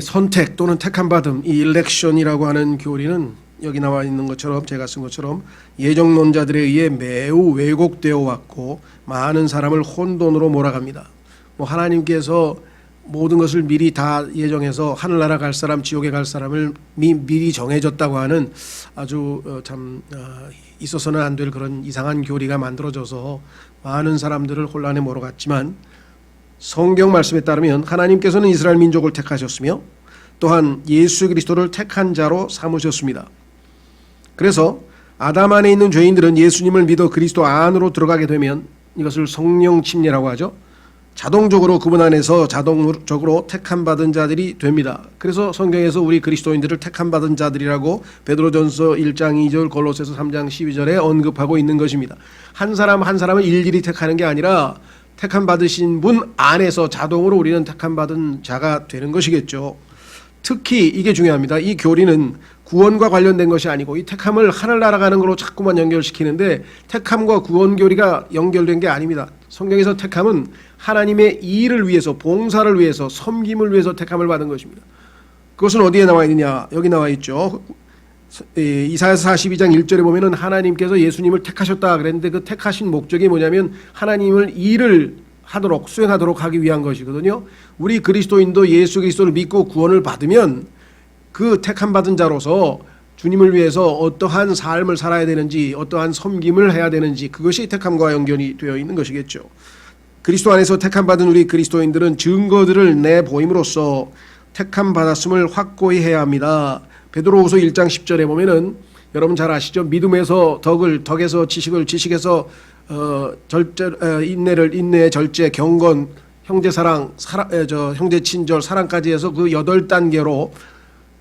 선택 또는 택함 받음, 이 일렉션이라고 하는 교리는 여기 나와 있는 것처럼 제가 쓴 것처럼 예정론자들에 의해 매우 왜곡되어 왔고 많은 사람을 혼돈으로 몰아갑니다. 하나님께서 모든 것을 미리 다 예정해서 하늘나라 갈 사람, 지옥에 갈 사람을 미리 정해졌다고 하는 아주 있어서는 안 될 그런 이상한 교리가 만들어져서 많은 사람들을 혼란에 몰아갔지만, 성경 말씀에 따르면 하나님께서는 이스라엘 민족을 택하셨으며 또한 예수 그리스도를 택한 자로 삼으셨습니다. 그래서 아담 안에 있는 죄인들은 예수님을 믿어 그리스도 안으로 들어가게 되면 이것을 성령 침례라고 하죠. 자동적으로 그분 안에서 자동적으로 택함 받은 자들이 됩니다. 그래서 성경에서 우리 그리스도인들을 택함 받은 자들이라고 베드로전서 1장 2절, 골로새서 3장 12절에 언급하고 있는 것입니다. 한 사람 한 사람을 일일이 택하는 게 아니라 택함 받으신 분 안에서 자동으로 우리는 택함 받은 자가 되는 것이겠죠. 특히 이게 중요합니다. 이 교리는 구원과 관련된 것이 아니고 이 택함을 하늘나라 가는 걸로 자꾸만 연결시키는데, 택함과 구원 교리가 연결된 게 아닙니다. 성경에서 택함은 하나님의 일을 위해서, 봉사를 위해서, 섬김을 위해서 택함을 받은 것입니다. 그것은 어디에 나와 있느냐? 여기 나와 있죠. 이사야서 42장 1절에 보면은 하나님께서 예수님을 택하셨다 그랬는데, 그 택하신 목적이 뭐냐면 하나님을 일을 하도록, 수행하도록 하기 위한 것이거든요. 우리 그리스도인도 예수 그리스도를 믿고 구원을 받으면 그 택함 받은 자로서 주님을 위해서 어떠한 삶을 살아야 되는지, 어떠한 섬김을 해야 되는지, 그것이 택함과 연결이 되어 있는 것이겠죠. 그리스도 안에서 택함 받은 우리 그리스도인들은 증거들을 내보임으로써 택함 받았음을 확고히 해야 합니다. 베드로후서 1장 10절에 보면은 여러분 잘 아시죠? 믿음에서 덕에서 지식을, 지식에서 인내를, 인내의 절제, 경건, 형제 사랑, 형제 친절, 사랑까지 해서 그 8단계로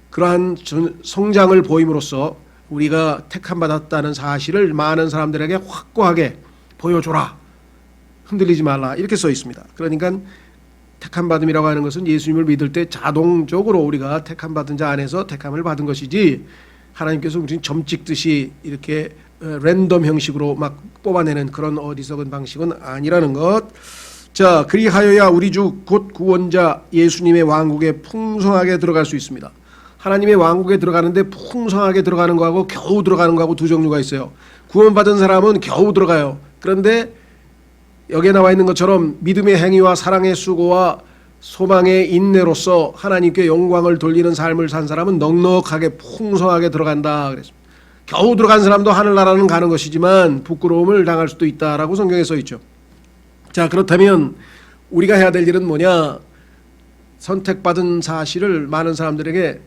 그러한 성장을 보임으로써 우리가 택함 받았다는 사실을 많은 사람들에게 확고하게 보여줘라. 흔들리지 말라. 이렇게 써 있습니다. 그러니까 택함 받음이라고 하는 것은 예수님을 믿을 때 자동적으로 우리가 택함 받은 자 안에서 택함을 받은 것이지, 하나님께서 우리는 점 찍듯이 이렇게 랜덤 형식으로 막 뽑아내는 그런 어리석은 방식은 아니라는 것. 자, 그리하여야 우리 주 곧 구원자 예수님의 왕국에 풍성하게 들어갈 수 있습니다. 하나님의 왕국에 들어가는데 풍성하게 들어가는 거하고 겨우 들어가는 거하고 두 종류가 있어요. 구원받은 사람은 겨우 들어가요. 그런데 여기에 나와 있는 것처럼 믿음의 행위와 사랑의 수고와 소망의 인내로서 하나님께 영광을 돌리는 삶을 산 사람은 넉넉하게 풍성하게 들어간다 그랬습니다. 겨우 들어간 사람도 하늘나라는 가는 것이지만 부끄러움을 당할 수도 있다라고 성경에 써 있죠. 자, 그렇다면 우리가 해야 될 일은 뭐냐? 선택받은 사실을 많은 사람들에게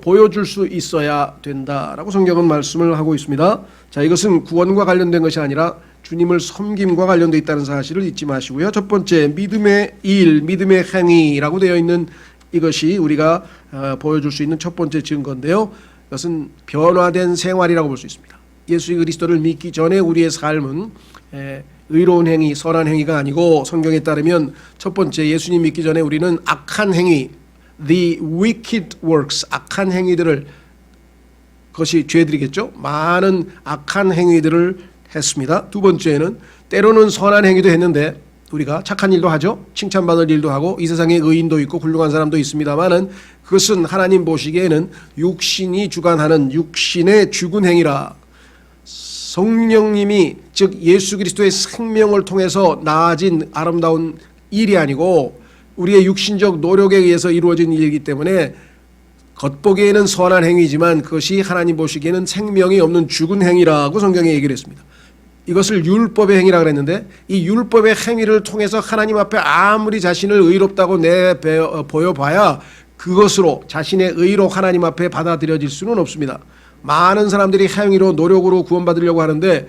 보여줄 수 있어야 된다라고 성경은 말씀을 하고 있습니다. 자, 이것은 구원과 관련된 것이 아니라 주님을 섬김과 관련되어 있다는 사실을 잊지 마시고요. 첫 번째, 믿음의 일, 믿음의 행위라고 되어 있는 이것이 우리가 보여줄 수 있는 첫 번째 증거인데요. 이것은 변화된 생활이라고 볼 수 있습니다. 예수 그리스도를 믿기 전에 우리의 삶은 의로운 행위, 선한 행위가 아니고, 성경에 따르면 첫 번째, 예수님 믿기 전에 우리는 악한 행위, the wicked works, 악한 행위들을, 그것이 죄들이겠죠. 많은 악한 행위들을 했습니다. 두 번째는 때로는 선한 행위도 했는데, 우리가 착한 일도 하죠. 칭찬받을 일도 하고 이 세상에 의인도 있고 훌륭한 사람도 있습니다만은 그것은 하나님 보시기에는 육신이 주관하는 육신의 죽은 행위라. 성령님이, 즉 예수 그리스도의 생명을 통해서 나아진 아름다운 일이 아니고 우리의 육신적 노력에 의해서 이루어진 일이기 때문에 겉보기에는 선한 행위지만 그것이 하나님 보시기에는 생명이 없는 죽은 행위라고 성경에 얘기를 했습니다. 이것을 율법의 행위라고 그랬는데, 이 율법의 행위를 통해서 하나님 앞에 아무리 자신을 의롭다고 보여봐야 그것으로 자신의 의로 하나님 앞에 받아들여질 수는 없습니다. 많은 사람들이 행위로, 노력으로 구원받으려고 하는데,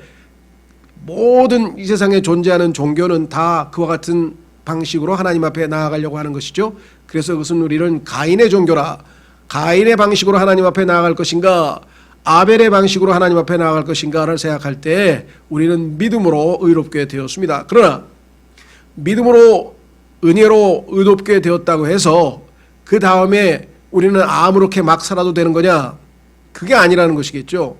모든 이 세상에 존재하는 종교는 다 그와 같은 방식으로 하나님 앞에 나아가려고 하는 것이죠. 그래서 그것은 우리는 가인의 종교라, 가인의 방식으로 하나님 앞에 나아갈 것인가, 아벨의 방식으로 하나님 앞에 나아갈 것인가를 생각할 때 우리는 믿음으로 의롭게 되었습니다. 그러나 믿음으로, 은혜로 의롭게 되었다고 해서 그 다음에 우리는 아무렇게 막 살아도 되는 거냐? 그게 아니라는 것이겠죠.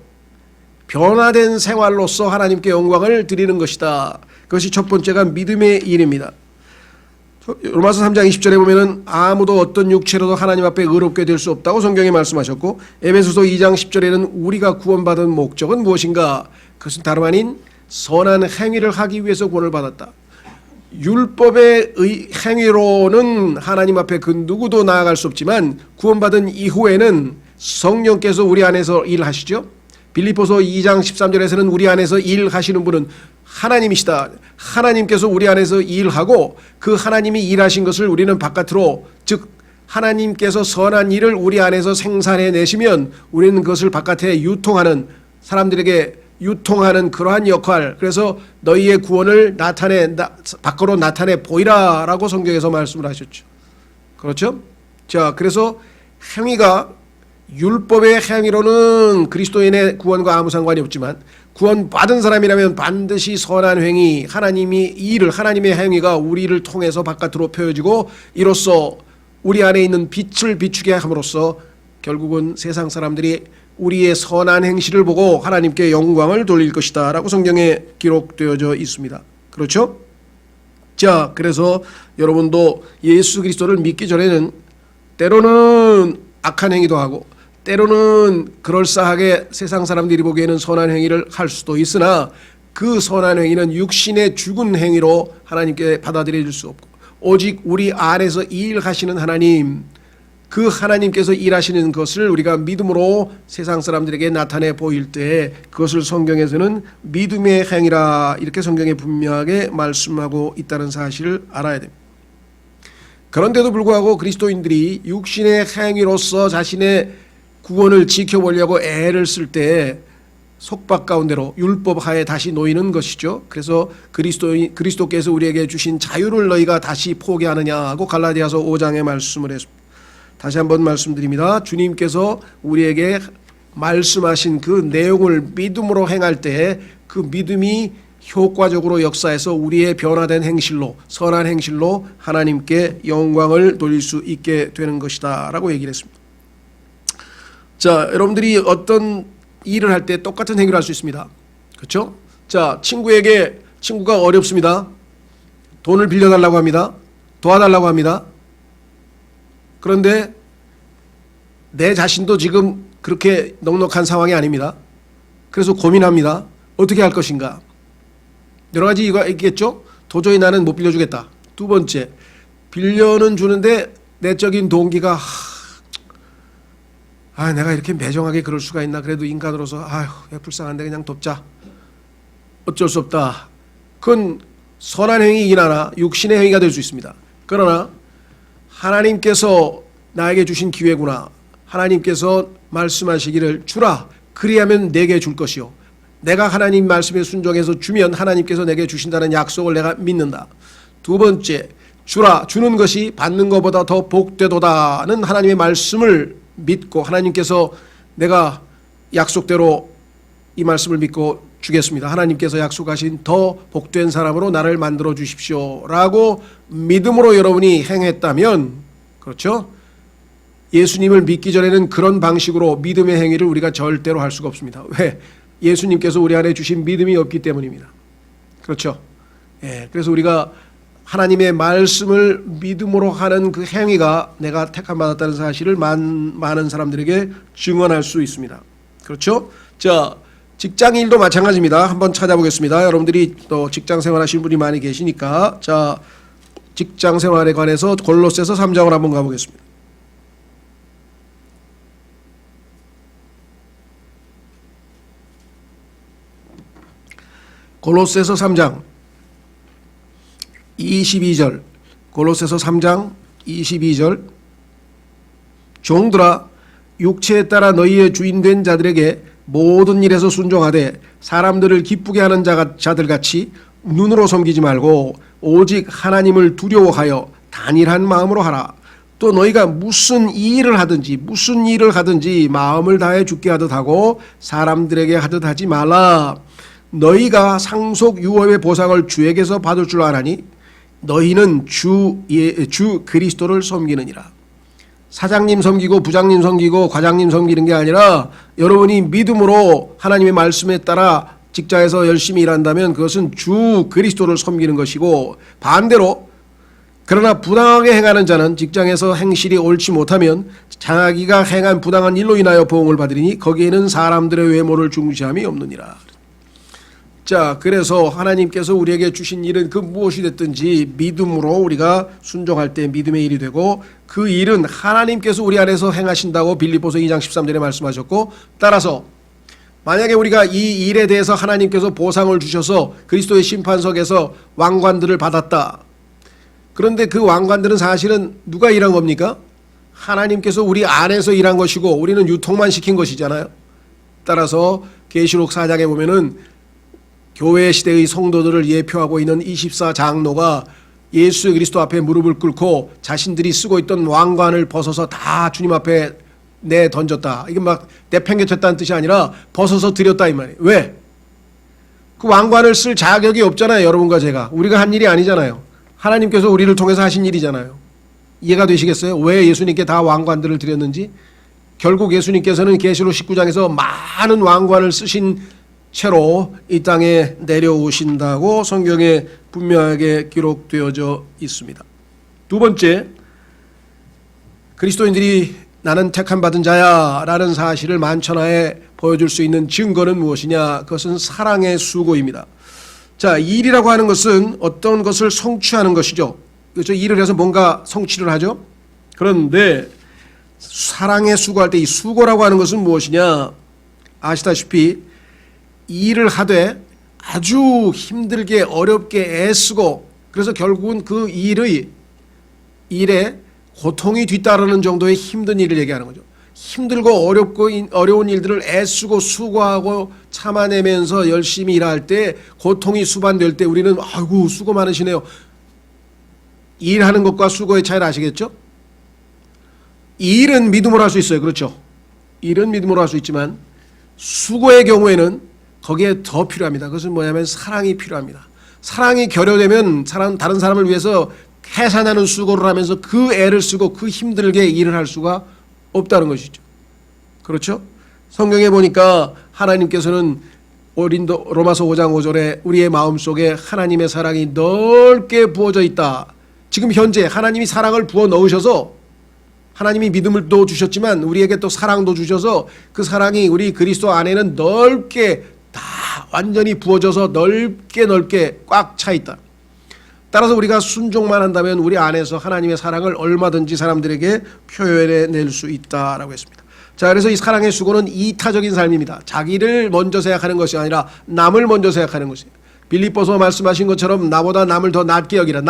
변화된 생활로서 하나님께 영광을 드리는 것이다. 그것이 첫 번째가 믿음의 일입니다. 로마서 3장 20절에 보면은 아무도 어떤 육체로도 하나님 앞에 의롭게 될 수 없다고 성경에 말씀하셨고, 에베소서 2장 10절에는 우리가 구원받은 목적은 무엇인가? 그것은 다름 아닌 선한 행위를 하기 위해서 구원을 받았다. 율법의 행위로는 하나님 앞에 그 누구도 나아갈 수 없지만 구원받은 이후에는 성령께서 우리 안에서 일하시죠. 빌립보서 2장 13절에서는 우리 안에서 일하시는 분은 하나님이시다. 하나님께서 우리 안에서 일하고 그 하나님이 일하신 것을 우리는 바깥으로, 즉 하나님께서 선한 일을 우리 안에서 생산해 내시면 우리는 그것을 바깥에 유통하는, 사람들에게 유통하는 그러한 역할, 그래서 너희의 구원을 밖으로 나타내 보이라라고 성경에서 말씀을 하셨죠. 그렇죠? 자, 그래서 행위가 율법의 행위로는 그리스도인의 구원과 아무 상관이 없지만 구원받은 사람이라면 반드시 선한 행위, 하나님의 행위가 우리를 통해서 바깥으로 펴지고 이로써 우리 안에 있는 빛을 비추게 함으로써 결국은 세상 사람들이 우리의 선한 행실을 보고 하나님께 영광을 돌릴 것이다 라고 성경에 기록되어져 있습니다. 그렇죠? 자, 그래서 여러분도 예수 그리스도를 믿기 전에는 때로는 악한 행위도 하고 때로는 그럴싸하게 세상 사람들이 보기에는 선한 행위를 할 수도 있으나 그 선한 행위는 육신의 죽은 행위로 하나님께 받아들여질 수 없고 오직 우리 안에서 일하시는 하나님, 그 하나님께서 일하시는 것을 우리가 믿음으로 세상 사람들에게 나타내 보일 때 그것을 성경에서는 믿음의 행위라 이렇게 성경에 분명하게 말씀하고 있다는 사실을 알아야 됩니다. 그런데도 불구하고 그리스도인들이 육신의 행위로서 자신의 구원을 지켜보려고 애를 쓸 때 속박 가운데로 율법 하에 다시 놓이는 것이죠. 그래서 그리스도께서 우리에게 주신 자유를 너희가 다시 포기하느냐 하고 갈라디아서 5장에 말씀을 했습니다. 다시 한번 말씀드립니다. 주님께서 우리에게 말씀하신 그 내용을 믿음으로 행할 때 그 믿음이 효과적으로 역사해서 우리의 변화된 행실로, 선한 행실로 하나님께 영광을 돌릴 수 있게 되는 것이다 라고 얘기를 했습니다. 자, 여러분들이 어떤 일을 할 때 똑같은 행위를 할 수 있습니다. 그렇죠? 자, 친구가 어렵습니다. 돈을 빌려달라고 합니다. 도와달라고 합니다. 그런데 내 자신도 지금 그렇게 넉넉한 상황이 아닙니다. 그래서 고민합니다. 어떻게 할 것인가? 여러 가지 이유가 있겠죠. 도저히 나는 못 빌려주겠다. 두 번째, 빌려는 주는데 내적인 동기가 내가 이렇게 매정하게 그럴 수가 있나. 그래도 인간으로서 불쌍한데 그냥 돕자. 어쩔 수 없다. 그건 선한 행위이긴 하나 육신의 행위가 될 수 있습니다. 그러나 하나님께서 나에게 주신 기회구나. 하나님께서 말씀하시기를 주라. 그리하면 내게 줄 것이요. 내가 하나님 말씀에 순종해서 주면 하나님께서 내게 주신다는 약속을 내가 믿는다. 두 번째, 주라. 주는 것이 받는 것보다 더 복되도다는 하나님의 말씀을 믿고 하나님께서 내가 약속대로 이 말씀을 믿고 주겠습니다. 하나님께서 약속하신 더 복된 사람으로 나를 만들어 주십시오 라고 믿음으로 여러분이 행했다면, 그렇죠? 예수님을 믿기 전에는 그런 방식으로 믿음의 행위를 우리가 절대로 할 수가 없습니다. 왜? 예수님께서 우리 안에 주신 믿음이 없기 때문입니다. 그렇죠? 예, 그래서 우리가 하나님의 말씀을 믿음으로 하는 그 행위가 내가 택함 받았다는 사실을 많은 사람들에게 증언할 수 있습니다. 그렇죠? 자, 직장 일도 마찬가지입니다. 한번 찾아보겠습니다. 여러분들이 또 직장 생활하시는 분이 많이 계시니까, 자, 직장 생활에 관해서 골로새서 3장을 한번 가보겠습니다. 골로새서 3장 22절, 골로새서 3장 22절, 종들아 육체에 따라 너희의 주인된 자들에게 모든 일에서 순종하되 사람들을 기쁘게 하는 자들같이 눈으로 섬기지 말고 오직 하나님을 두려워하여 단일한 마음으로 하라. 또 너희가 무슨 일을 하든지 마음을 다해 주께 하듯 하고 사람들에게 하듯 하지 말라. 너희가 상속 유업의 보상을 주에게서 받을 줄 아나니 너희는 주 그리스도를 섬기느니라. 사장님 섬기고 부장님 섬기고 과장님 섬기는 게 아니라 여러분이 믿음으로 하나님의 말씀에 따라 직장에서 열심히 일한다면 그것은 주 그리스도를 섬기는 것이고, 반대로 그러나 부당하게 행하는 자는 직장에서 행실이 옳지 못하면 자기가 행한 부당한 일로 인하여 보응을 받으리니 거기에는 사람들의 외모를 중시함이 없느니라. 자, 그래서 하나님께서 우리에게 주신 일은 그 무엇이 됐든지 믿음으로 우리가 순종할 때 믿음의 일이 되고, 그 일은 하나님께서 우리 안에서 행하신다고 빌립보서 2장 13절에 말씀하셨고, 따라서 만약에 우리가 이 일에 대해서 하나님께서 보상을 주셔서 그리스도의 심판석에서 왕관들을 받았다. 그런데 그 왕관들은 사실은 누가 일한 겁니까? 하나님께서 우리 안에서 일한 것이고 우리는 유통만 시킨 것이잖아요. 따라서 계시록 4장에 보면은 교회 시대의 성도들을 예표하고 있는 24장로가 예수 그리스도 앞에 무릎을 꿇고 자신들이 쓰고 있던 왕관을 벗어서 다 주님 앞에 내 던졌다. 이게 막 내팽개쳤다는 뜻이 아니라 벗어서 드렸다 이 말이에요. 왜? 그 왕관을 쓸 자격이 없잖아요. 여러분과 제가. 우리가 한 일이 아니잖아요. 하나님께서 우리를 통해서 하신 일이잖아요. 이해가 되시겠어요? 왜 예수님께 다 왕관들을 드렸는지? 결국 예수님께서는 계시록 19장에서 많은 왕관을 쓰신 채로 이 땅에 내려오신다고 성경에 분명하게 기록되어져 있습니다. 두 번째, 그리스도인들이 나는 택함 받은 자야 라는 사실을 만천하에 보여줄 수 있는 증거는 무엇이냐? 그것은 사랑의 수고입니다. 자, 일이라고 하는 것은 어떤 것을 성취하는 것이죠. 그렇죠? 일을 해서 뭔가 성취를 하죠. 그런데 사랑의 수고할 때 이 수고라고 하는 것은 무엇이냐? 아시다시피 일을 하되 아주 힘들게 어렵게 애쓰고, 그래서 결국은 그 일에 고통이 뒤따르는 정도의 힘든 일을 얘기하는 거죠. 힘들고 어려운 일들을 애쓰고 수고하고 참아내면서 열심히 일할 때, 고통이 수반될 때 우리는 아이고 수고 많으시네요. 일하는 것과 수고의 차이를 아시겠죠? 일은 믿음으로 할 수 있어요. 그렇죠? 일은 믿음으로 할 수 있지만 수고의 경우에는 거기에 더 필요합니다. 그것은 뭐냐면 사랑이 필요합니다. 사랑이 결여되면 다른 사람을 위해서 해산하는 수고를 하면서 그 애를 쓰고 그 힘들게 일을 할 수가 없다는 것이죠. 그렇죠? 성경에 보니까 하나님께서는 로마서 5장 5절에 우리의 마음속에 하나님의 사랑이 넓게 부어져 있다. 지금 현재 하나님이 사랑을 부어 넣으셔서, 하나님이 믿음을 또 주셨지만 우리에게 또 사랑도 주셔서 그 사랑이 우리 그리스도 안에는 넓게 다 완전히 부어져서 넓게 꽉 차 있다. 따라서 우리가 순종만 한다면 우리 안에서 하나님의 사랑을 얼마든지 사람들에게 표현해낼 수 있다라고 했습니다. 자, 그래서 이 사랑의 수고는 이타적인 삶입니다. 자기를 먼저 생각하는 것이 아니라 남을 먼저 생각하는 것이에요. 빌립보서 말씀하신 것처럼 나보다 남을 더 낫게 여기라.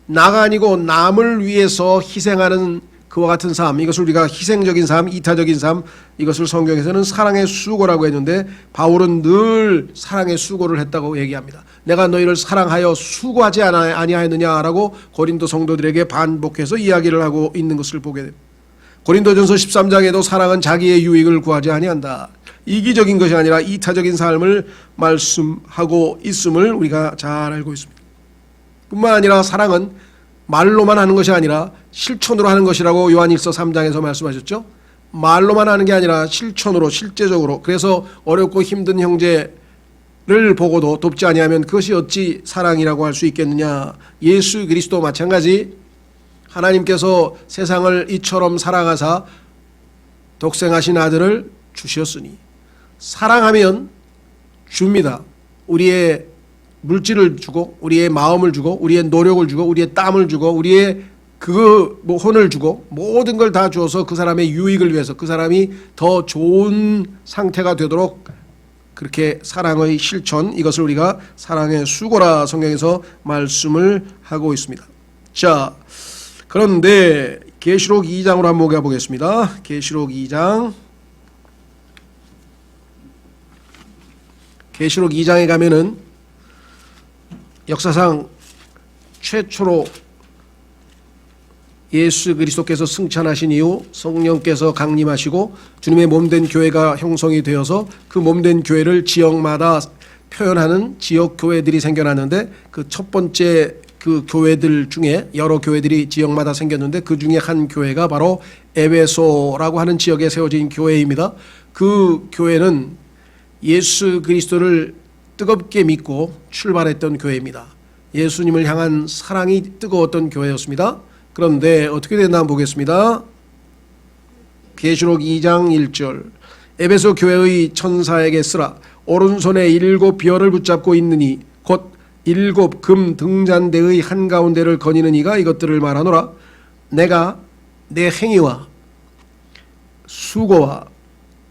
나가 아니고 남을 위해서 희생하는 그와 같은 삶, 이것을 우리가 희생적인 삶, 이타적인 삶, 이것을 성경에서는 사랑의 수고라고 했는데 바울은 늘 사랑의 수고를 했다고 얘기합니다. 내가 너희를 사랑하여 수고하지 아니하였느냐라고 고린도 성도들에게 반복해서 이야기를 하고 있는 것을 보게 됩니다. 고린도전서 13장에도 사랑은 자기의 유익을 구하지 아니한다. 이기적인 것이 아니라 이타적인 삶을 말씀하고 있음을 우리가 잘 알고 있습니다. 뿐만 아니라 사랑은 말로만 하는 것이 아니라 실천으로 하는 것이라고 요한일서 3장에서 말씀하셨죠. 말로만 하는 게 아니라 실천으로, 실제적으로. 그래서 어렵고 힘든 형제를 보고도 돕지 아니하면 그것이 어찌 사랑이라고 할 수 있겠느냐. 예수 그리스도 마찬가지 하나님께서 세상을 이처럼 사랑하사 독생하신 아들을 주셨으니, 사랑하면 줍니다. 우리의 물질을 주고 우리의 마음을 주고 우리의 노력을 주고 우리의 땀을 주고 우리의 혼을 주고 모든 걸 다 주어서 그 사람의 유익을 위해서, 그 사람이 더 좋은 상태가 되도록 그렇게 사랑의 실천, 이것을 우리가 사랑의 수고라 성경에서 말씀을 하고 있습니다. 자, 그런데 계시록 2장으로 한번 가보겠습니다. 계시록 2장. 계시록 2장에 가면은 역사상 최초로 예수 그리스도께서 승천하신 이후 성령께서 강림하시고 주님의 몸된 교회가 형성이 되어서 그 몸된 교회를 지역마다 표현하는 지역 교회들이 생겨났는데, 그 첫 번째 그 교회들 중에 여러 교회들이 지역마다 생겼는데 그 중에 한 교회가 바로 에베소라고 하는 지역에 세워진 교회입니다. 그 교회는 예수 그리스도를 뜨겁게 믿고 출발했던 교회입니다. 예수님을 향한 사랑이 뜨거웠던 교회였습니다. 그런데 어떻게 됐나 한번 보겠습니다. 계시록 2장 1절 에베소 교회의 천사에게 쓰라. 오른손에 7 별을 붙잡고 있느니 곧 7 금 등잔대의 한가운데를 거니는 이가 이것들을 말하노라. 내가 내 행위와 수고와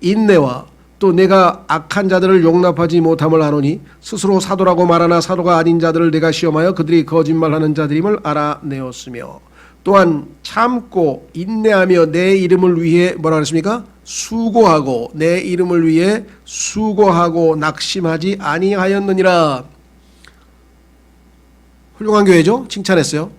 인내와 또 내가 악한 자들을 용납하지 못함을 아노니 스스로 사도라고 말하나 사도가 아닌 자들을 내가 시험하여 그들이 거짓말하는 자들임을 알아내었으며 또한 참고 인내하며 내 이름을 위해 뭐라 그랬습니까? 수고하고 내 이름을 위해 수고하고 낙심하지 아니하였느니라. 훌륭한 교회죠? 칭찬했어요.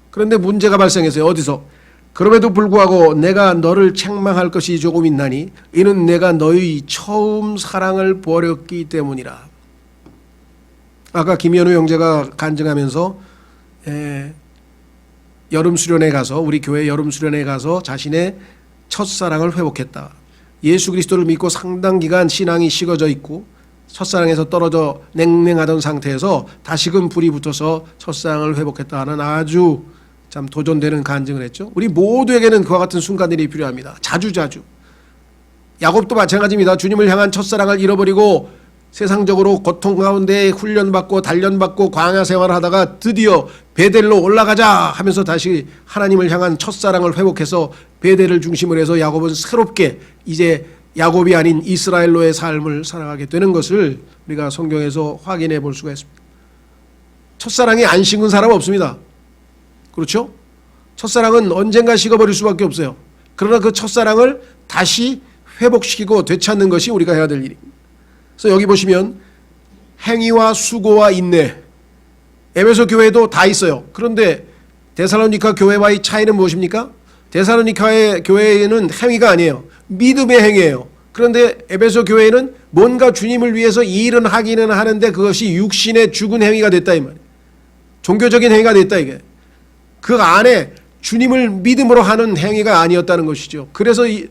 그런데 문제가 발생했어요. 어디서? 그럼에도 불구하고 내가 너를 책망할 것이 조금 있나니 이는 내가 너의 처음 사랑을 버렸기 때문이라. 아까 김현우 형제가 간증하면서 여름 수련회 가서 우리 교회 여름 수련회 가서 자신의 첫사랑을 회복했다. 예수 그리스도를 믿고 상당 기간 신앙이 식어져 있고 첫사랑에서 떨어져 냉랭하던 상태에서 다시금 불이 붙어서 첫사랑을 회복했다 하는 아주 참 도전되는 간증을 했죠. 우리 모두에게는 그와 같은 순간들이 필요합니다. 자주자주. 야곱도 마찬가지입니다. 주님을 향한 첫사랑을 잃어버리고 세상적으로 고통 가운데 훈련받고 단련받고 광야 생활을 하다가 드디어 베델로 올라가자 하면서 다시 하나님을 향한 첫사랑을 회복해서 베델을 중심으로 해서 야곱은 새롭게 이제 야곱이 아닌 이스라엘로의 삶을 살아가게 되는 것을 우리가 성경에서 확인해 볼 수가 있습니다. 첫사랑이 안 식은 사람 없습니다. 그렇죠? 첫사랑은 언젠가 식어버릴 수밖에 없어요. 그러나 그 첫사랑을 다시 회복시키고 되찾는 것이 우리가 해야 될 일입니다. 그래서 여기 보시면 행위와 수고와 인내, 에베소 교회도 다 있어요. 그런데 데살로니가 교회와의 차이는 무엇입니까? 데살로니가의 교회는 행위가 아니에요. 믿음의 행위예요. 그런데 에베소 교회는 뭔가 주님을 위해서 일은 하기는 하는데 그것이 육신의 죽은 행위가 됐다 이 말이에요. 종교적인 행위가 됐다 이게. 그 안에 주님을 믿음으로 하는 행위가 아니었다는 것이죠. 그래서 이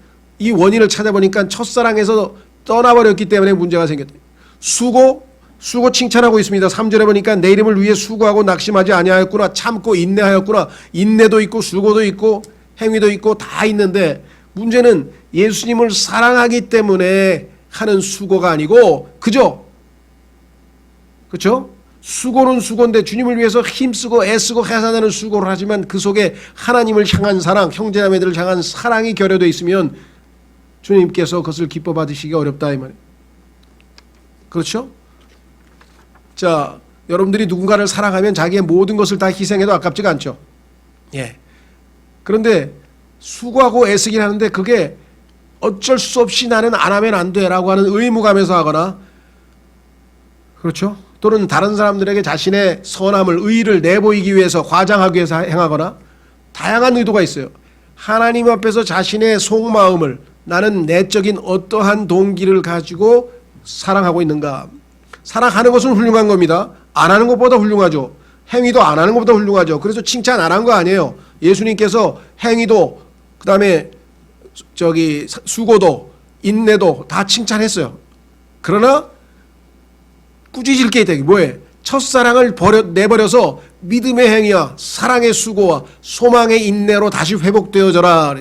원인을 찾아보니까 첫사랑에서 떠나버렸기 때문에 문제가 생겼다. 수고 칭찬하고 있습니다. 3절에 보니까 내 이름을 위해 수고하고 낙심하지 아니하였구나. 참고 인내하였구나. 인내도 있고 수고도 있고 행위도 있고 다 있는데 문제는 예수님을 사랑하기 때문에 하는 수고가 아니고 그죠? 그렇죠? 수고는 수고인데 주님을 위해서 힘쓰고 애쓰고 해산하는 수고를 하지만 그 속에 하나님을 향한 사랑, 형제자매들을 향한 사랑이 결여되어 있으면 주님께서 그것을 기뻐 받으시기 어렵다 이 말이에요. 그렇죠? 자, 여러분들이 누군가를 사랑하면 자기의 모든 것을 다 희생해도 아깝지가 않죠. 예. 그런데 수고하고 애쓰긴 하는데 그게 어쩔 수 없이 나는 안 하면 안 돼라고 하는 의무감에서 하거나 그렇죠? 또는 다른 사람들에게 자신의 선함을 의의를 내보이기 위해서 과장하기 위해서 행하거나 다양한 의도가 있어요. 하나님 앞에서 자신의 속마음을 나는 내적인 어떠한 동기를 가지고 사랑하고 있는가. 사랑하는 것은 훌륭한 겁니다. 안 하는 것보다 훌륭하죠. 행위도 안 하는 것보다 훌륭하죠. 그래서 칭찬 안 한 거 아니에요. 예수님께서 행위도 그다음에 수고도 인내도 다 칭찬했어요. 그러나 꾸짖을 게 있다. 뭐에? 첫사랑을 내버려서 믿음의 행위와 사랑의 수고와 소망의 인내로 다시 회복되어져라.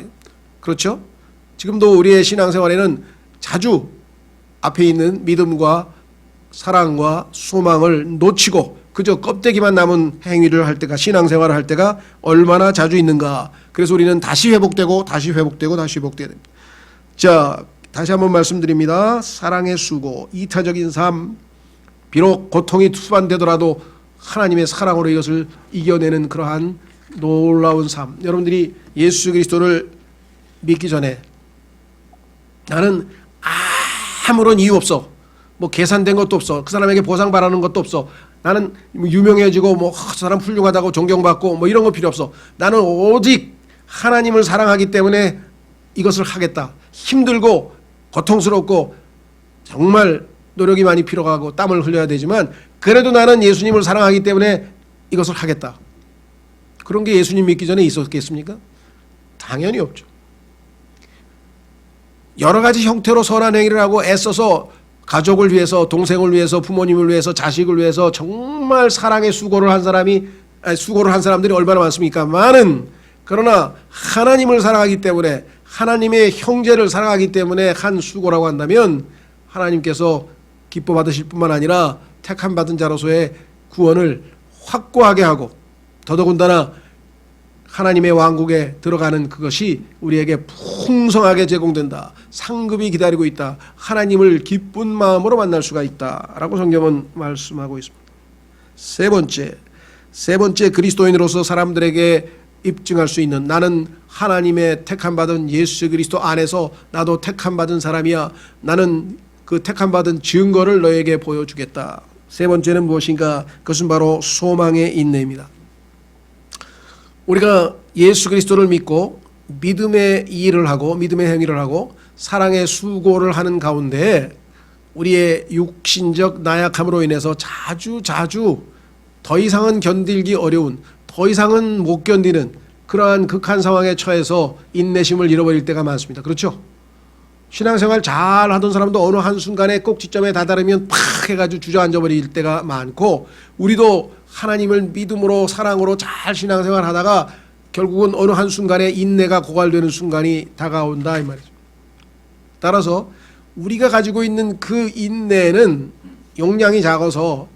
그렇죠? 지금도 우리의 신앙생활에는 자주 앞에 있는 믿음과 사랑과 소망을 놓치고 그저 껍데기만 남은 행위를 할 때가 신앙생활을 할 때가 얼마나 자주 있는가. 그래서 우리는 다시 회복되고 다시 회복되고 다시 회복돼야 됩니다. 자, 다시 한번 말씀드립니다. 사랑의 수고, 이타적인 삶, 비록 고통이 수반되더라도 하나님의 사랑으로 이것을 이겨내는 그러한 놀라운 삶. 여러분들이 예수 그리스도를 믿기 전에 나는 아무런 이유 없어. 뭐 계산된 것도 없어. 그 사람에게 보상 바라는 것도 없어. 나는 유명해지고 그 사람 훌륭하다고 존경받고 이런 거 필요 없어. 나는 오직 하나님을 사랑하기 때문에 이것을 하겠다. 힘들고 고통스럽고 정말 노력이 많이 필요하고 땀을 흘려야 되지만 그래도 나는 예수님을 사랑하기 때문에 이것을 하겠다. 그런 게 예수님 믿기 전에 있었겠습니까? 당연히 없죠. 여러 가지 형태로 선한 행위를 하고 애써서 가족을 위해서, 동생을 위해서, 부모님을 위해서, 자식을 위해서 정말 사랑의 수고를 한 사람들이 얼마나 많습니까? 많은. 그러나 하나님을 사랑하기 때문에, 하나님의 형제를 사랑하기 때문에 한 수고라고 한다면 하나님께서 기뻐 받으실 뿐만 아니라 택함 받은 자로서의 구원을 확고하게 하고, 더더군다나 하나님의 왕국에 들어가는 그것이 우리에게 풍성하게 제공된다. 상급이 기다리고 있다. 하나님을 기쁜 마음으로 만날 수가 있다라고 성경은 말씀하고 있습니다. 세 번째 그리스도인으로서 사람들에게 입증할 수 있는, 나는 하나님의 택함받은 예수 그리스도 안에서 나도 택함받은 사람이야, 나는 그 택함받은 증거를 너에게 보여주겠다. 세 번째는 무엇인가? 그것은 바로 소망의 인내입니다. 우리가 예수 그리스도를 믿고 믿음의 일을 하고 믿음의 행위를 하고 사랑의 수고를 하는 가운데 우리의 육신적 나약함으로 인해서 자주 더 이상은 견디기 어려운, 더 이상은 못 견디는 그러한 극한 상황에 처해서 인내심을 잃어버릴 때가 많습니다. 그렇죠? 신앙생활 잘 하던 사람도 어느 한순간에 꼭 지점에 다다르면 팍 해가지고 주저앉아 버릴 때가 많고, 우리도 하나님을 믿음으로 사랑으로 잘 신앙생활 하다가 결국은 어느 한순간에 인내가 고갈되는 순간이 다가온다 이 말이죠. 따라서 우리가 가지고 있는 그 인내는 용량이 작아서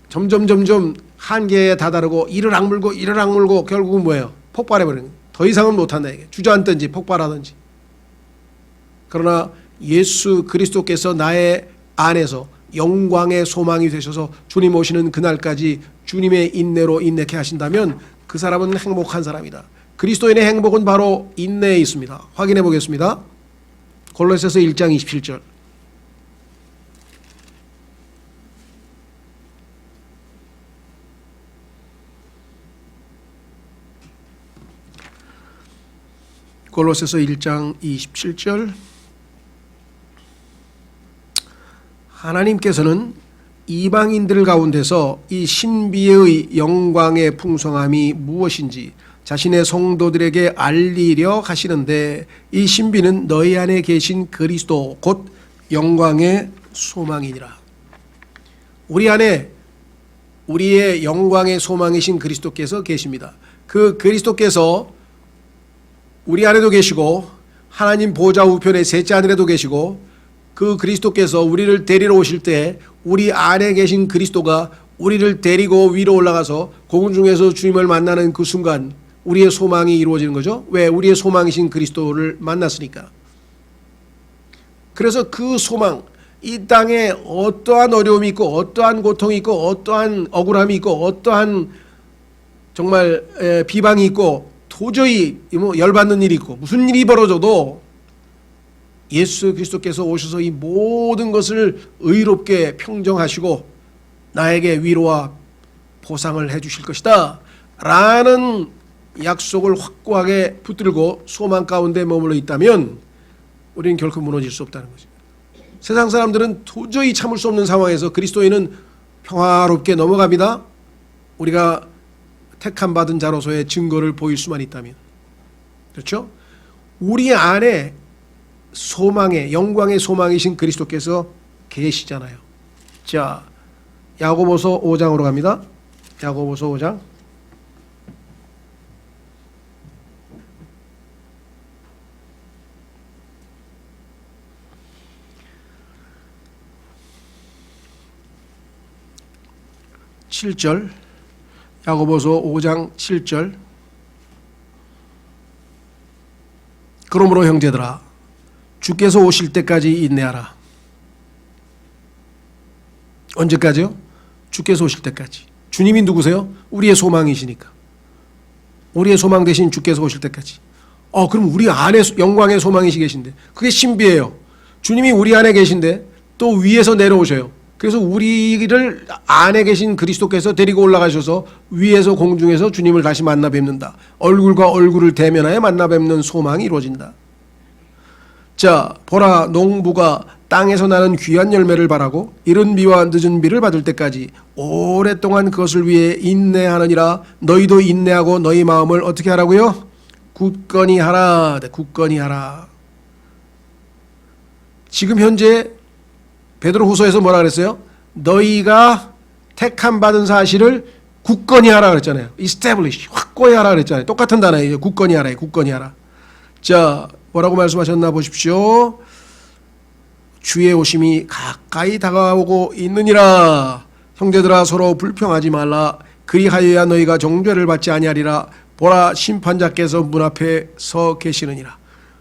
점점 한계에 다다르고 이를 악물고 결국은 뭐예요? 폭발해버리는 거예요. 더 이상은 못한다 이게. 주저앉든지 폭발하든지. 그러나 예수 그리스도께서 나의 안에서 영광의 소망이 되셔서 주님 오시는 그날까지 주님의 인내로 인내케 하신다면 그 사람은 행복한 사람이다. 그리스도인의 행복은 바로 인내에 있습니다. 확인해 보겠습니다. 골로새서 1장 27절. 골로새서 1장 27절. 하나님께서는 이방인들 가운데서 이 신비의 영광의 풍성함이 무엇인지 자신의 성도들에게 알리려 하시는데, 이 신비는 너희 안에 계신 그리스도 곧 영광의 소망이니라. 우리 안에 우리의 영광의 소망이신 그리스도께서 계십니다. 그 그리스도께서 우리 안에도 계시고 하나님 보좌 우편의 셋째 하늘에도 계시고, 그 그리스도께서 우리를 데리러 오실 때 우리 안에 계신 그리스도가 우리를 데리고 위로 올라가서 공중에서 주님을 만나는 그 순간 우리의 소망이 이루어지는 거죠. 왜? 우리의 소망이신 그리스도를 만났으니까. 그래서 그 소망, 이 땅에 어떠한 어려움이 있고 어떠한 고통이 있고 어떠한 억울함이 있고 어떠한 정말 비방이 있고 도저히 열받는 일이 있고 무슨 일이 벌어져도 예수 그리스도께서 오셔서 이 모든 것을 의롭게 평정하시고 나에게 위로와 보상을 해 주실 것이다 라는 약속을 확고하게 붙들고 소망 가운데 머물러 있다면 우리는 결코 무너질 수 없다는 거죠. 세상 사람들은 도저히 참을 수 없는 상황에서 그리스도인은 평화롭게 넘어갑니다. 우리가 택함 받은 자로서의 증거를 보일 수만 있다면. 그렇죠? 우리 안에 소망의 영광의 소망이신 그리스도께서 계시잖아요. 자, 야고보서 5장으로 갑니다. 야고보서 5장. (7절) 야고보서 5장 7절. 그러므로 형제들아 주께서 오실 때까지 인내하라. 언제까지요? 주께서 오실 때까지. 주님이 누구세요? 우리의 소망이시니까. 우리의 소망 대신 주께서 오실 때까지. 그럼 우리 안에 영광의 소망이시 계신데 그게 신비해요. 주님이 우리 안에 계신데 또 위에서 내려오셔요. 그래서 우리를 안에 계신 그리스도께서 데리고 올라가셔서 위에서 공중에서 주님을 다시 만나 뵙는다. 얼굴과 얼굴을 대면하여 만나 뵙는 소망이 이루어진다. 자, 보라, 농부가 땅에서 나는 귀한 열매를 바라고 이른 비와 늦은 비를 받을 때까지 오랫동안 그것을 위해 인내하느니라. 너희도 인내하고 너희 마음을 어떻게 하라고요? 굳건히 하라. 굳건히 하라. 지금 현재 베드로후서에서 뭐라 그랬어요? 너희가 택함 받은 사실을 굳건히 하라 그랬잖아요. establish, 확고히 하라 그랬잖아요. 똑같은 단어예요. 굳건히 하라, 굳건히 하라. 자, 뭐라고 말씀하셨나 보십시오. 주의 오심이 가까이 다가오고 있느니라. 형제들아 서로 불평하지 말라. 그리하여야 너희가 정죄를 받지 아니하리라. 보라 심판자께서 문 앞에 서 계시느니라.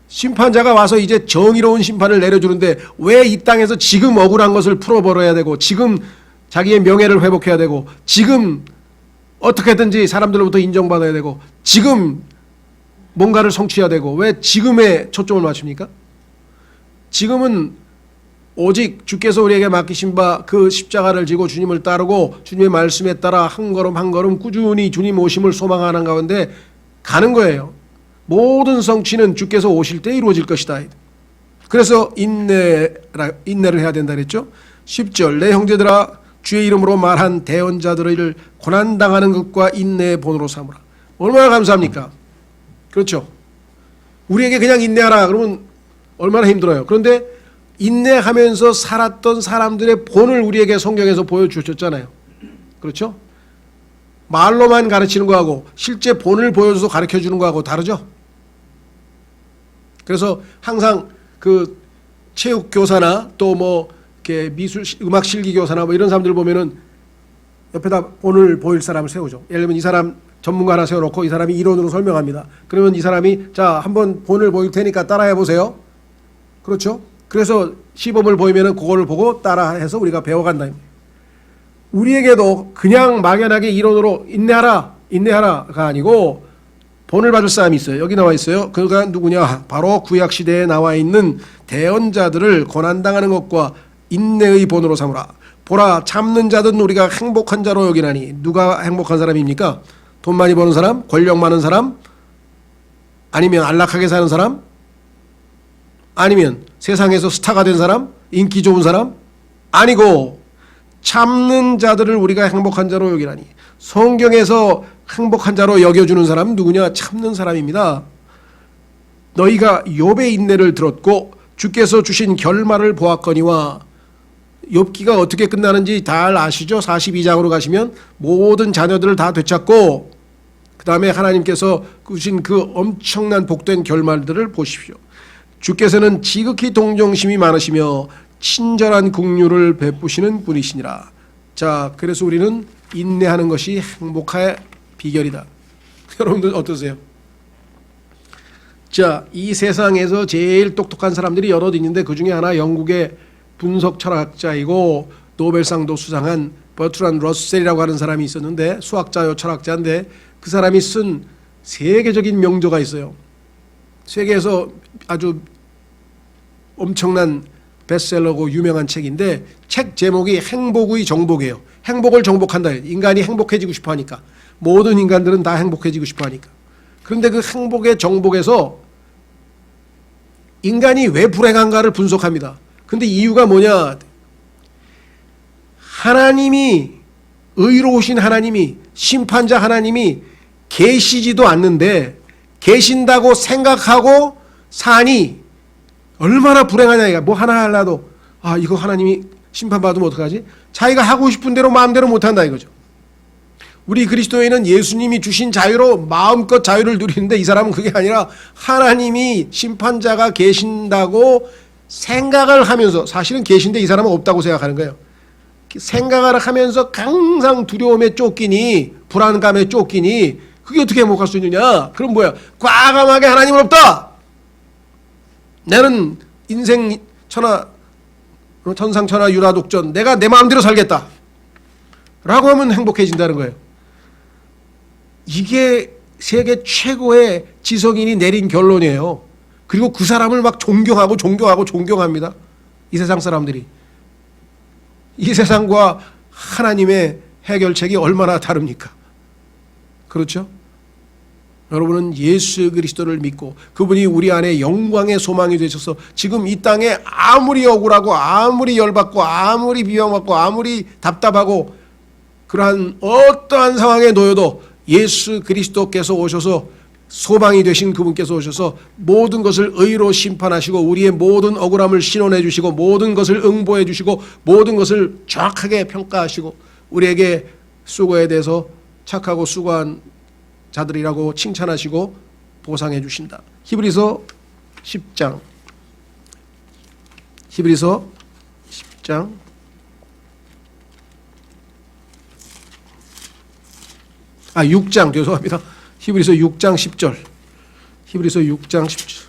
심판자가 와서 이제 정의로운 심판을 내려주는데 왜 이 땅에서 지금 억울한 것을 풀어버려야 되고 지금 자기의 명예를 회복해야 되고 지금 어떻게든지 사람들로부터 인정받아야 되고 지금 뭔가를 성취해야 되고 왜 지금에 초점을 맞춥니까? 지금은 오직 주께서 우리에게 맡기신 바 그 십자가를 지고 주님을 따르고 주님의 말씀에 따라 한 걸음 한 걸음 꾸준히 주님 오심을 소망하는 가운데 가는 거예요. 모든 성취는 주께서 오실 때 이루어질 것이다. 그래서 인내를 해야 된다 그랬죠. 10절 내 형제들아 주의 이름으로 말한 대언자들을 고난당하는 것과 인내의 본으로 삼으라. 얼마나 감사합니까? 그렇죠. 우리에게 그냥 인내하라 그러면 얼마나 힘들어요. 그런데 인내하면서 살았던 사람들의 본을 우리에게 성경에서 보여주셨잖아요. 그렇죠? 말로만 가르치는 거하고 실제 본을 보여줘서 가르쳐주는 거하고 다르죠? 그래서 항상 그 체육교사나 또 뭐 이렇게 미술, 음악 실기 교사나 뭐 이런 사람들 보면은 옆에다 본을 보일 사람을 세우죠. 예를 들면 이 사람 전문가 하나 세워놓고 이 사람이 이론으로 설명합니다. 그러면 이 사람이 자, 한번 본을 보일 테니까 따라해 보세요. 그렇죠? 그래서 시범을 보이면은 그거를 보고 따라해서 우리가 배워간다. 우리에게도 그냥 막연하게 이론으로 인내하라가 아니고 본을 받을 사람이 있어요. 여기 나와 있어요. 그가 누구냐? 바로 구약 시대에 나와 있는 대언자들을 고난당하는 것과 인내의 본으로 삼으라. 보라 참는 자든 우리가 행복한 자로 여기나니. 누가 행복한 사람입니까? 돈 많이 버는 사람? 권력 많은 사람? 아니면 안락하게 사는 사람? 아니면 세상에서 스타가 된 사람? 인기 좋은 사람? 아니고 참는 자들을 우리가 행복한 자로 여기나니. 성경에서 행복한 자로 여겨주는 사람 누구냐? 참는 사람입니다. 너희가 욥의 인내를 들었고 주께서 주신 결말을 보았거니와. 욥기가 어떻게 끝나는지 잘 아시죠? 42장으로 가시면 모든 자녀들을 다 되찾고 그 다음에 하나님께서 주신 그 엄청난 복된 결말들을 보십시오. 주께서는 지극히 동정심이 많으시며 친절한 긍휼을 베푸시는 분이시니라. 자, 그래서 우리는 인내하는 것이 행복의 비결이다. 여러분들 어떠세요? 자, 이 세상에서 제일 똑똑한 사람들이 여럿 있는데 그 중에 하나 영국의 분석 철학자이고 노벨상도 수상한 버트란 러셀이라고 하는 사람이 있었는데 수학자요 철학자인데 그 사람이 쓴 세계적인 명저가 있어요. 세계에서 아주 엄청난 베스트셀러고 유명한 책인데 책 제목이 행복의 정복이에요. 행복을 정복한다. 인간이 행복해지고 싶어 하니까. 모든 인간들은 다 행복해지고 싶어 하니까. 그런데 그 행복의 정복에서 인간이 왜 불행한가를 분석합니다. 근데 이유가 뭐냐? 하나님이 의로우신 하나님이 심판자 하나님이 계시지도 않는데 계신다고 생각하고 사니 얼마나 불행하냐. 뭐 하나 하려도 아 이거 하나님이 심판받으면 어떡하지? 자기가 하고 싶은 대로 마음대로 못한다 이거죠. 우리 그리스도인은 예수님이 주신 자유로 마음껏 자유를 누리는데 이 사람은 그게 아니라 하나님이 심판자가 계신다고 생각을 하면서 사실은 계신데 이 사람은 없다고 생각하는 거예요. 생각을 하면서 항상 두려움에 쫓기니 불안감에 쫓기니 그게 어떻게 행복할 수 있느냐? 그럼 뭐야? 과감하게 하나님은 없다. 나는 인생 천상천하 유라독전 내가 내 마음대로 살겠다 라고 하면 행복해진다는 거예요. 이게 세계 최고의 지성인이 내린 결론이에요. 그리고 그 사람을 막 존경합니다. 이 세상 사람들이. 이 세상과 하나님의 해결책이 얼마나 다릅니까? 그렇죠? 여러분은 예수 그리스도를 믿고 그분이 우리 안에 영광의 소망이 되셔서 지금 이 땅에 아무리 억울하고 아무리 열받고 아무리 비방받고 아무리 답답하고 그러한 어떠한 상황에 놓여도 예수 그리스도께서 오셔서 소망이 되신 그분께서 오셔서 모든 것을 의로 심판하시고 우리의 모든 억울함을 신원해 주시고 모든 것을 응보해 주시고 모든 것을 정확하게 평가하시고 우리에게 수고에 대해서 착하고 수고한 자들이라고 칭찬하시고 보상해 주신다. 히브리서 10장 6장 죄송합니다. 히브리서 6장 10절. 히브리서 6장 10절.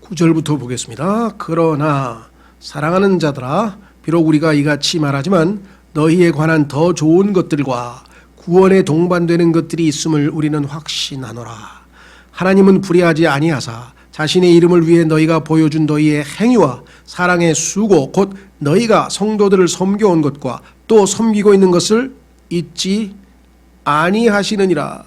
구절부터 보겠습니다. 그러나 사랑하는 자들아 비록 우리가 이같이 말하지만 너희에 관한 더 좋은 것들과 구원에 동반되는 것들이 있음을 우리는 확신하노라. 하나님은 불의하지 아니하사 자신의 이름을 위해 너희가 보여준 너희의 행위와 사랑의 수고 곧 너희가 성도들을 섬겨온 것과 또 섬기고 있는 것을 잊지 아니하시느니라.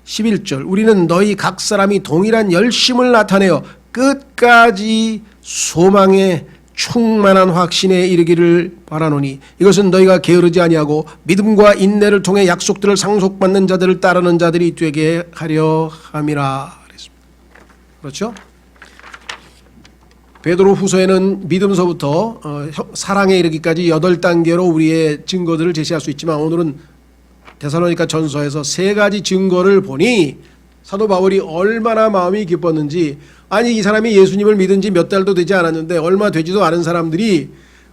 11절 우리는 너희 각 사람이 동일한 열심을 나타내어 끝까지 소망의 충만한 확신에 이르기를 바라노니 이것은 너희가 게으르지 아니하고 믿음과 인내를 통해 약속들을 상속받는 자들을 따르는 자들이 되게 하려 함이라. 그렇죠? 베드로 후서에는 믿음서부터 사랑에 이르기까지 8단계로 우리의 증거들을 제시할 수 있지만 오늘은 데살로니가 전서에서 3가지 증거를 보니 사도 바울이 얼마나 마음이 기뻤는지, 아니 이 사람이 예수님을 믿은 지 몇 달도 되지 않았는데 얼마 되지도 않은 사람들이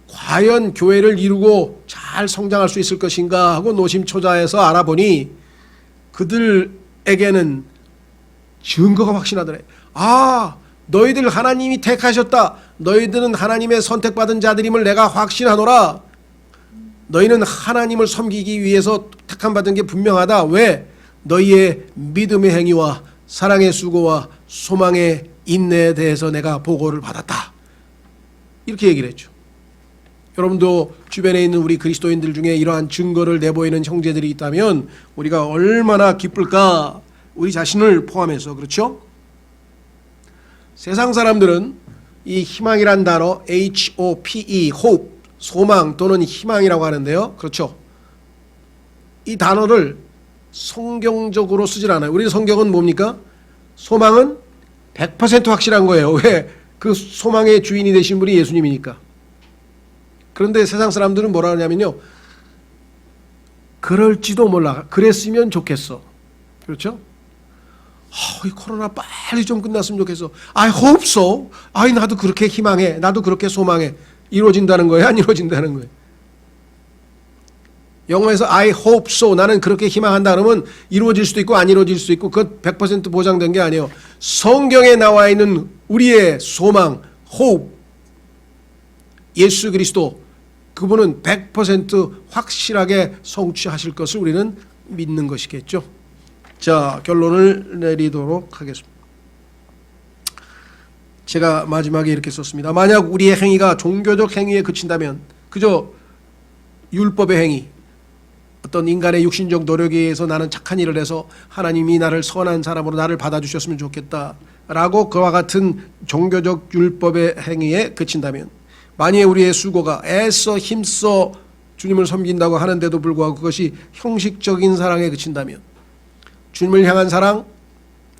과연 교회를 이루고 잘 성장할 수 있을 것인가 하고 노심초사해서 알아보니 그들에게는 증거가 확신하더래. 아, 너희들 하나님이 택하셨다. 너희들은 하나님의 선택받은 자들임을 내가 확신하노라. 너희는 하나님을 섬기기 위해서 택함받은 게 분명하다. 왜? 너희의 믿음의 행위와 사랑의 수고와 소망의 인내에 대해서 내가 보고를 받았다. 이렇게 얘기를 했죠. 여러분도 주변에 있는 우리 그리스도인들 중에 이러한 증거를 내보이는 형제들이 있다면 우리가 얼마나 기쁠까. 우리 자신을 포함해서. 그렇죠? 세상 사람들은 이 희망이란 단어 HOPE, hope, 소망 또는 희망이라고 하는데요. 그렇죠? 이 단어를 성경적으로 쓰질 않아요. 우리 성경은 뭡니까? 소망은 100% 확실한 거예요. 왜? 그 소망의 주인이 되신 분이 예수님이니까. 그런데 세상 사람들은 뭐라 하냐면요, 그럴지도 몰라. 그랬으면 좋겠어. 그렇죠? 이 코로나 빨리 좀 끝났으면 좋겠어. I hope so. 나도 그렇게 희망해. 나도 그렇게 소망해. 이루어진다는 거예요? 안 이루어진다는 거예요? 영어에서 I hope so. 나는 그렇게 희망한다 그러면 이루어질 수도 있고 안 이루어질 수도 있고 그건 100% 보장된 게 아니에요. 성경에 나와 있는 우리의 소망, hope, 예수 그리스도, 그분은 100% 확실하게 성취하실 것을 우리는 믿는 것이겠죠. 자, 결론을 내리도록 하겠습니다. 제가 마지막에 이렇게 썼습니다. 만약 우리의 행위가 종교적 행위에 그친다면, 그저 율법의 행위, 어떤 인간의 육신적 노력에 의해서 나는 착한 일을 해서 하나님이 나를 선한 사람으로 나를 받아주셨으면 좋겠다라고 그와 같은 종교적 율법의 행위에 그친다면, 만약에 우리의 수고가 애써 힘써 주님을 섬긴다고 하는데도 불구하고 그것이 형식적인 사랑에 그친다면, 주님을 향한 사랑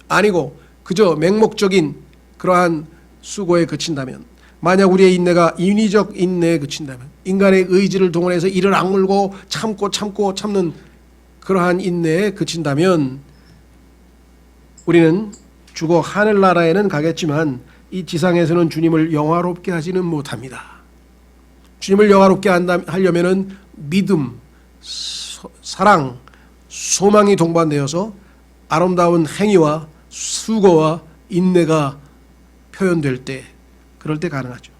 아니고 그저 맹목적인 그러한 수고에 그친다면, 만약 우리의 인내가 인위적 인내에 그친다면, 인간의 의지를 동원해서 이를 악물고 참는 그러한 인내에 그친다면 우리는 죽어 하늘나라에는 가겠지만 이 지상에서는 주님을 영화롭게 하지는 못합니다. 주님을 영화롭게 하려면은 믿음, 사랑, 소망이 동반되어서 아름다운 행위와 수고와 인내가 표현될 때, 그럴 때 가능하죠.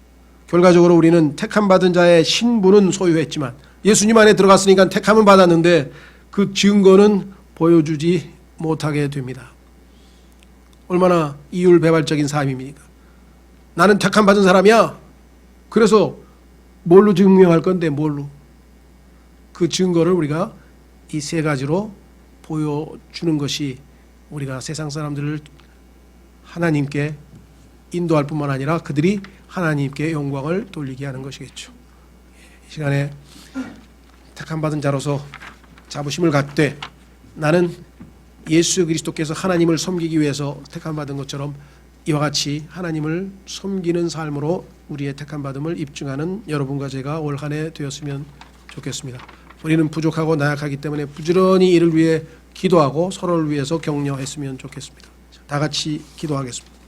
결과적으로 우리는 택함받은 자의 신분은 소유했지만 예수님 안에 들어갔으니까 택함은 받았는데 그 증거는 보여주지 못하게 됩니다. 얼마나 이율배반적인 삶입니까? 나는 택함받은 사람이야. 그래서 뭘로 증명할 건데, 뭘로? 그 증거를 우리가 이 3가지로 보여주는 것이 우리가 세상 사람들을 하나님께 인도할 뿐만 아니라 그들이 하나님께 영광을 돌리게 하는 것이겠죠. 이 시간에 택함받은 자로서 자부심을 갖되 나는 예수 그리스도께서 하나님을 섬기기 위해서 택함받은 것처럼 이와 같이 하나님을 섬기는 삶으로 우리의 택함받음을 입증하는 여러분과 제가 올 한 해 되었으면 좋겠습니다. 우리는 부족하고 나약하기 때문에 부지런히 이를 위해 기도하고 서로를 위해서 격려했으면 좋겠습니다. 다 같이 기도하겠습니다.